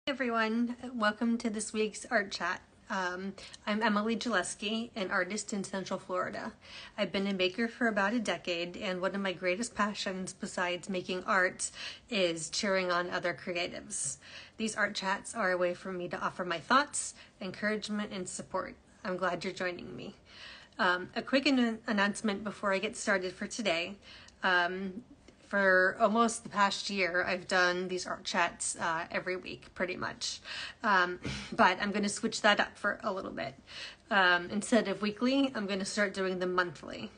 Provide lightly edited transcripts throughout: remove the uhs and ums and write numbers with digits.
Everyone, welcome to this week's art chat. I'm Emily Gillespie, an artist in Central Florida. I've been a maker for about a decade, and one of my greatest passions besides making art is cheering on other creatives. These art chats are a way for me to offer my thoughts, encouragement, and support. I'm glad you're joining me. A quick announcement before I get started for today. For almost the past year, I've done these art chats every week, pretty much. But I'm going to switch that up for a little bit. Instead of weekly, I'm going to start doing them monthly.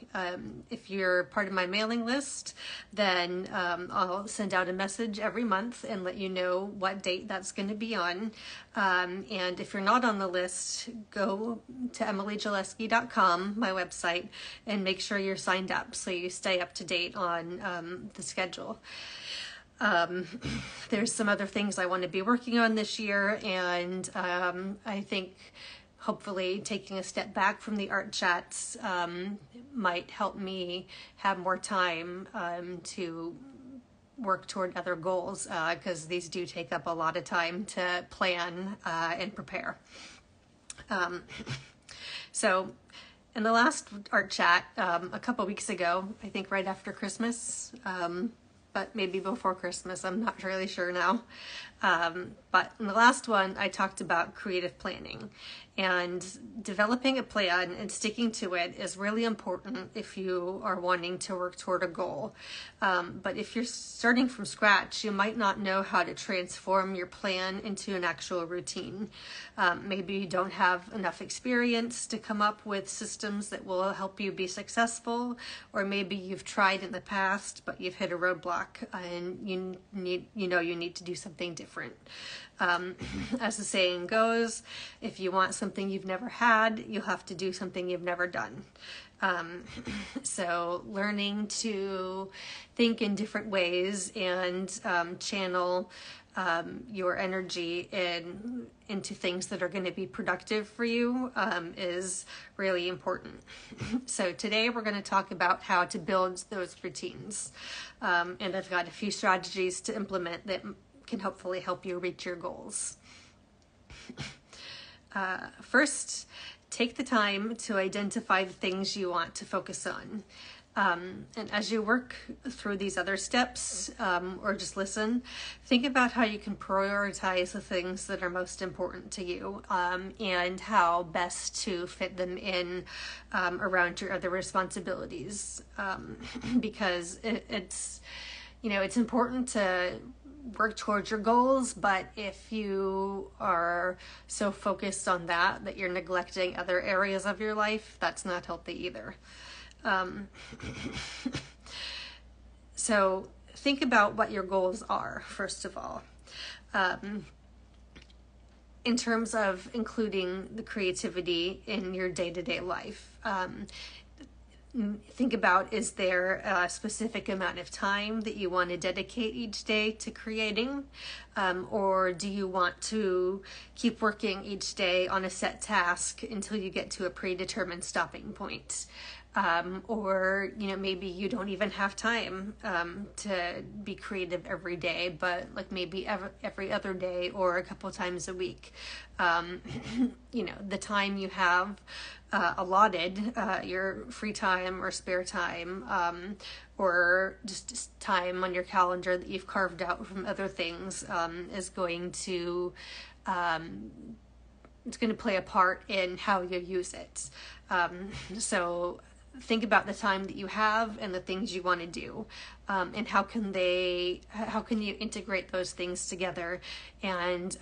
If you're part of my mailing list, then I'll send out a message every month and let you know what date that's going to be on. And if you're not on the list, go to emilygileski.com, my website, and make sure you're signed up so you stay up to date on the schedule. There's some other things I want to be working on this year, and I think hopefully taking a step back from the art chats might help me have more time to work toward other goals, because these do take up a lot of time to plan and prepare. So in the last art chat, a couple weeks ago, I think right after Christmas, but maybe before Christmas, I'm not really sure now. But in the last one, I talked about creative planning, and developing a plan and sticking to it is really important if you are wanting to work toward a goal. But if you're starting from scratch, you might not know how to transform your plan into an actual routine. Maybe you don't have enough experience to come up with systems that will help you be successful, or maybe you've tried in the past, but you've hit a roadblock and you need to do something different. As the saying goes, if you want something you've never had, you'll have to do something you've never done. So learning to think in different ways and channel your energy into things that are going to be productive for you is really important. So today we're going to talk about how to build those routines. And I've got a few strategies to implement that can hopefully help you reach your goals. First, take the time to identify the things you want to focus on. And as you work through these other steps, or just listen, think about how you can prioritize the things that are most important to you, and how best to fit them in around your other responsibilities. Because it's important to work towards your goals, but if you are so focused on that you're neglecting other areas of your life, that's not healthy either. So think about what your goals are, first of all. In terms of including the creativity in your day-to-day life, think about, is there a specific amount of time that you want to dedicate each day to creating? Or do you want to keep working each day on a set task until you get to a predetermined stopping point? Or maybe you don't even have time to be creative every day, but like maybe every other day or a couple times a week. The time you have allotted, your free time or spare time, or just time on your calendar that you've carved out from other things, is going to play a part in how you use it. So think about the time that you have and the things you want to do, and how can you integrate those things together and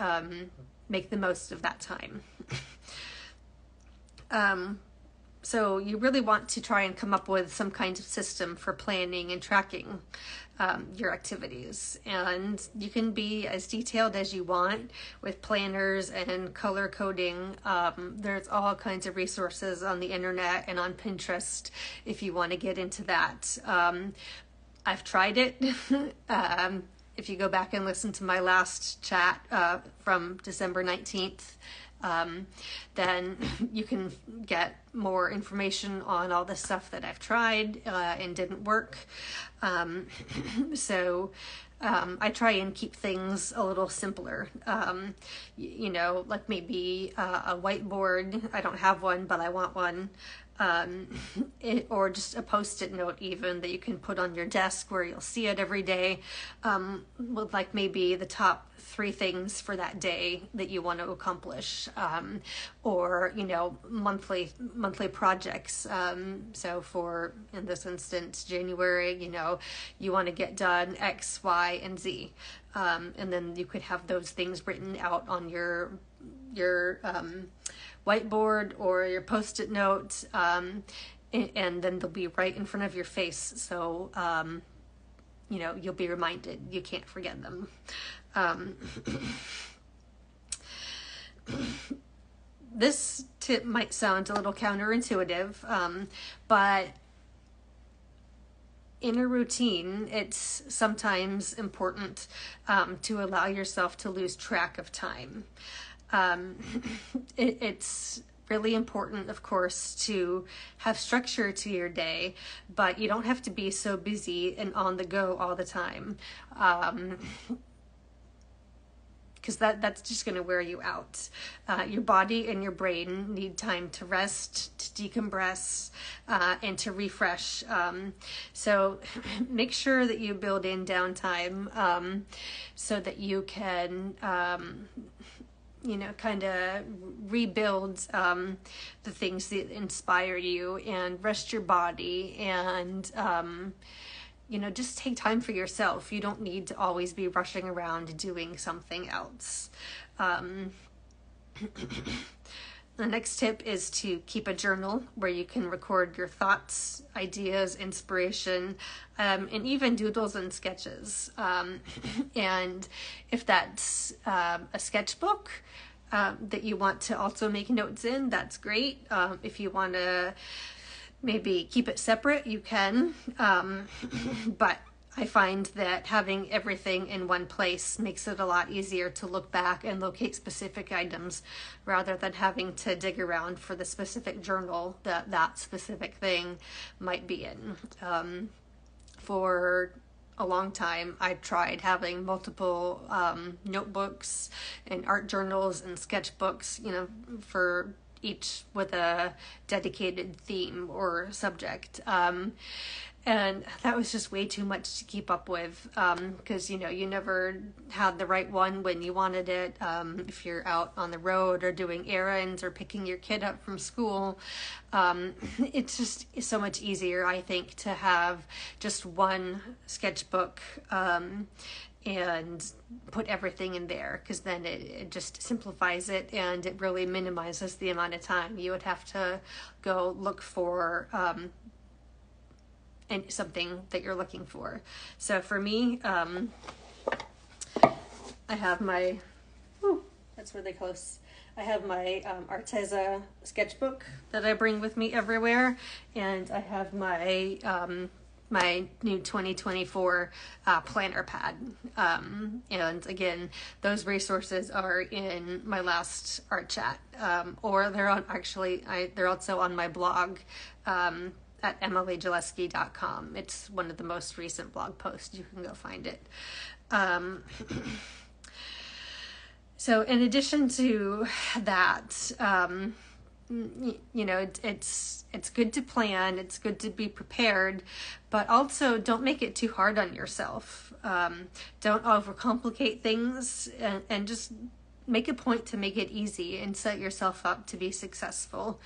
make the most of that time. So you really want to try and come up with some kind of system for planning and tracking your activities. And you can be as detailed as you want with planners and color coding. There's all kinds of resources on the internet and on Pinterest if you want to get into that. I've tried it. If you go back and listen to my last chat from December 19th, then you can get more information on all the stuff that I've tried and didn't work. So I try and keep things a little simpler. Like maybe a whiteboard. I don't have one, but I want one. Or just a post-it note even that you can put on your desk where you'll see it every day, with like maybe the top 3 things for that day that you want to accomplish, or monthly projects. So for, in this instance, January, you want to get done X, Y, and Z, and then you could have those things written out on your whiteboard or your post-it note, and then they'll be right in front of your face, so you'll be reminded. You can't forget them. This tip might sound a little counterintuitive, but in a routine, it's sometimes important to allow yourself to lose track of time. It's really important, of course, to have structure to your day, but you don't have to be so busy and on the go all the time, because that's just going to wear you out. Your body and your brain need time to rest, to decompress, and to refresh. So make sure that you build in downtime, so that you can kind of rebuild the things that inspire you, and rest your body, and just take time for yourself. You don't need to always be rushing around doing something else. The next tip is to keep a journal where you can record your thoughts, ideas, inspiration, and even doodles and sketches. And if that's a sketchbook that you want to also make notes in, that's great. If you want to maybe keep it separate, you can. But I find that having everything in one place makes it a lot easier to look back and locate specific items, rather than having to dig around for the specific journal that specific thing might be in. For a long time, I tried having multiple notebooks and art journals and sketchbooks, for each with a dedicated theme or subject. And that was just way too much to keep up with, because, you never had the right one when you wanted it. If you're out on the road or doing errands or picking your kid up from school, it's just so much easier, I think, to have just one sketchbook, and put everything in there, because then it just simplifies it, and it really minimizes the amount of time you would have to go look for and something that you're looking for. So for me, I have my, that's really close. I have my Arteza sketchbook that I bring with me everywhere, and I have my my new 2024 planner pad. And again, those resources are in my last art chat, or they're also on my blog, at emilyjaleski.com. It's one of the most recent blog posts. You can go find it. So in addition to that, it's good to plan, it's good to be prepared, but also don't make it too hard on yourself. Don't overcomplicate things, and just make a point to make it easy and set yourself up to be successful.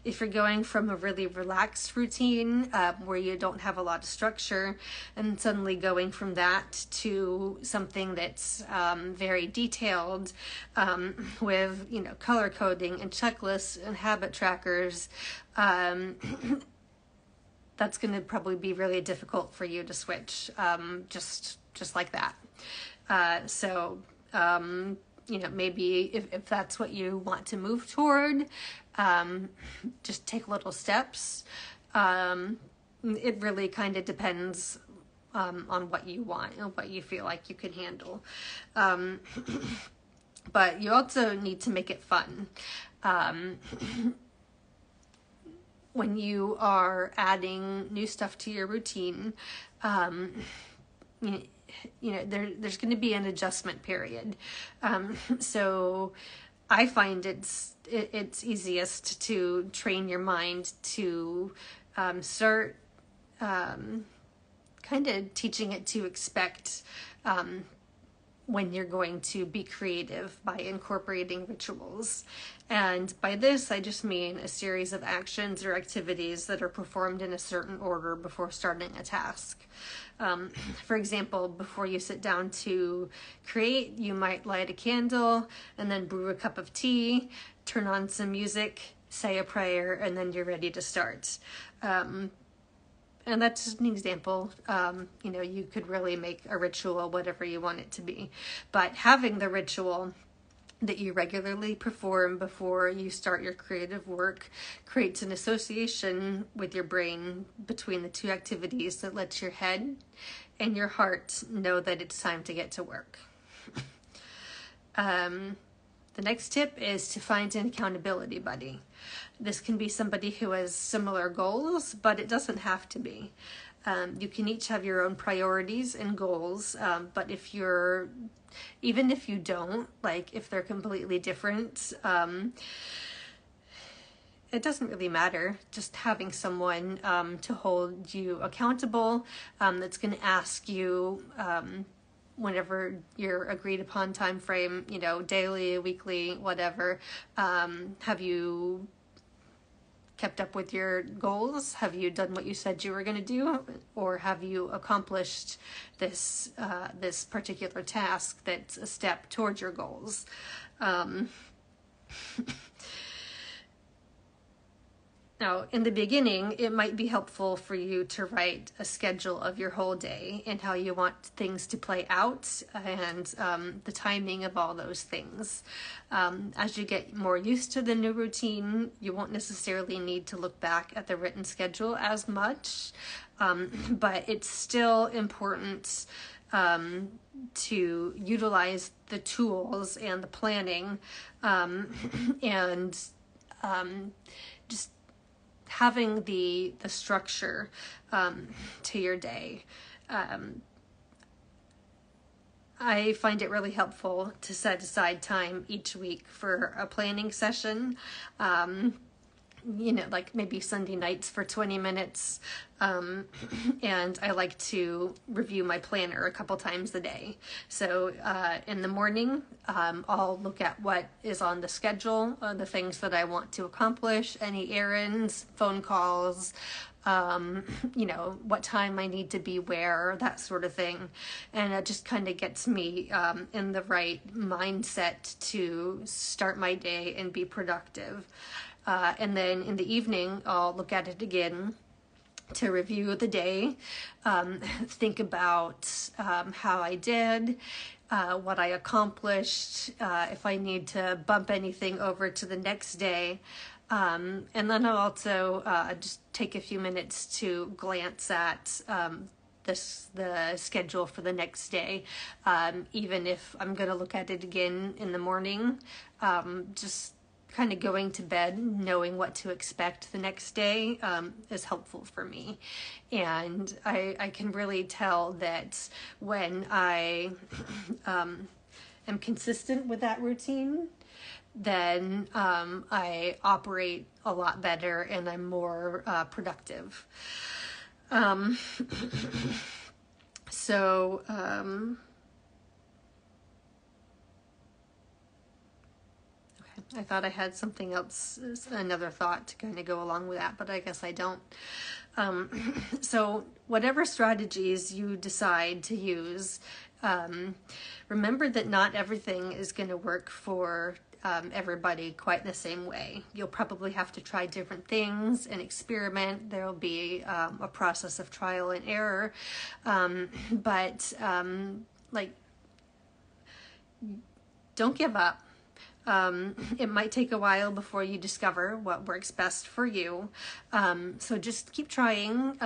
If you're going from a really relaxed routine, where you don't have a lot of structure, and suddenly going from that to something that's very detailed, with color coding and checklists and habit trackers, that's going to probably be really difficult for you to switch, just like that. Maybe if that's what you want to move toward, just take little steps. It really kind of depends on what you want and what you feel like you can handle. But you also need to make it fun. When you are adding new stuff to your routine, there's going to be an adjustment period. So I find it's easiest to train your mind to start kind of teaching it to expect when you're going to be creative by incorporating rituals. And by this, I just mean a series of actions or activities that are performed in a certain order before starting a task. For example, before you sit down to create, you might light a candle and then brew a cup of tea, turn on some music, say a prayer, and then you're ready to start. And that's just an example. You could really make a ritual whatever you want it to be. But having the ritual that you regularly perform before you start your creative work creates an association with your brain between the two activities that lets your head and your heart know that it's time to get to work. The next tip is to find an accountability buddy. This can be somebody who has similar goals, but it doesn't have to be. You can each have your own priorities and goals, but even if you don't, like if they're completely different, it doesn't really matter. Just having someone to hold you accountable, that's going to ask you whenever your agreed upon time frame, daily, weekly, whatever, have you kept up with your goals? Have you done what you said you were going to do? Or have you accomplished this particular task that's a step towards your goals? Now, in the beginning, it might be helpful for you to write a schedule of your whole day and how you want things to play out and the timing of all those things. As you get more used to the new routine, you won't necessarily need to look back at the written schedule as much, but it's still important to utilize the tools and the planning and just having the structure to your day. I find it really helpful to set aside time each week for a planning session. Like maybe Sunday nights for 20 minutes. And I like to review my planner a couple times a day. So in the morning, I'll look at what is on the schedule, the things that I want to accomplish, any errands, phone calls, what time I need to be where, that sort of thing. And it just kind of gets me in the right mindset to start my day and be productive. And then in the evening, I'll look at it again to review the day, think about how I did, what I accomplished, if I need to bump anything over to the next day. And then I'll also just take a few minutes to glance at the schedule for the next day. Even if I'm going to look at it again in the morning, just kind of going to bed knowing what to expect the next day is helpful for me. And I can really tell that when I am consistent with that routine, then I operate a lot better and I'm more productive. I thought I had something else, another thought to kind of go along with that, but I guess I don't. So whatever strategies you decide to use, remember that not everything is going to work for everybody quite the same way. You'll probably have to try different things and experiment. There'll be a process of trial and error, but don't give up. It might take a while before you discover what works best for you. So just keep trying,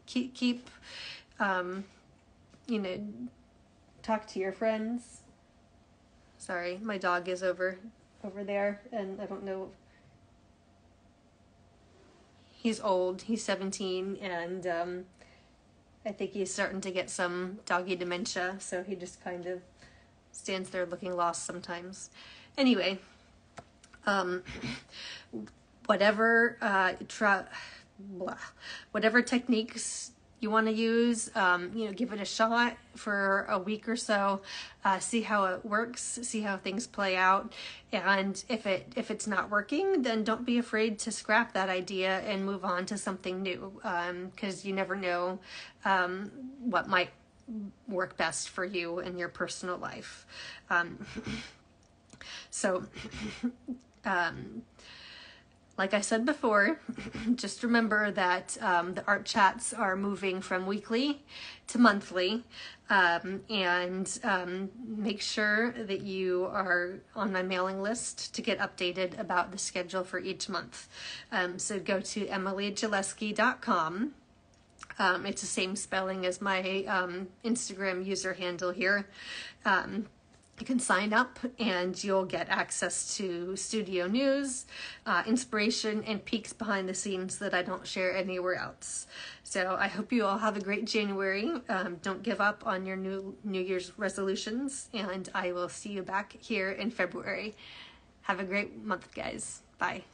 keep talk to your friends. Sorry, my dog is over there and I don't know. He's old, he's 17 and, I think he's starting to get some doggy dementia, so he just kind of stands there looking lost sometimes. Anyway, whatever whatever techniques you want to use, give it a shot for a week or so, see how it works, see how things play out, and if it's not working, then don't be afraid to scrap that idea and move on to something new, because you never know what might work best for you in your personal life. So like I said before, just remember that the art chats are moving from weekly to monthly, and make sure that you are on my mailing list to get updated about the schedule for each month. So go to emilyjaleski.com. It's the same spelling as my Instagram user handle here. You can sign up and you'll get access to studio news, inspiration, and peeks behind the scenes that I don't share anywhere else. So I hope you all have a great January. Don't give up on your New Year's resolutions, and I will see you back here in February. Have a great month, guys. Bye.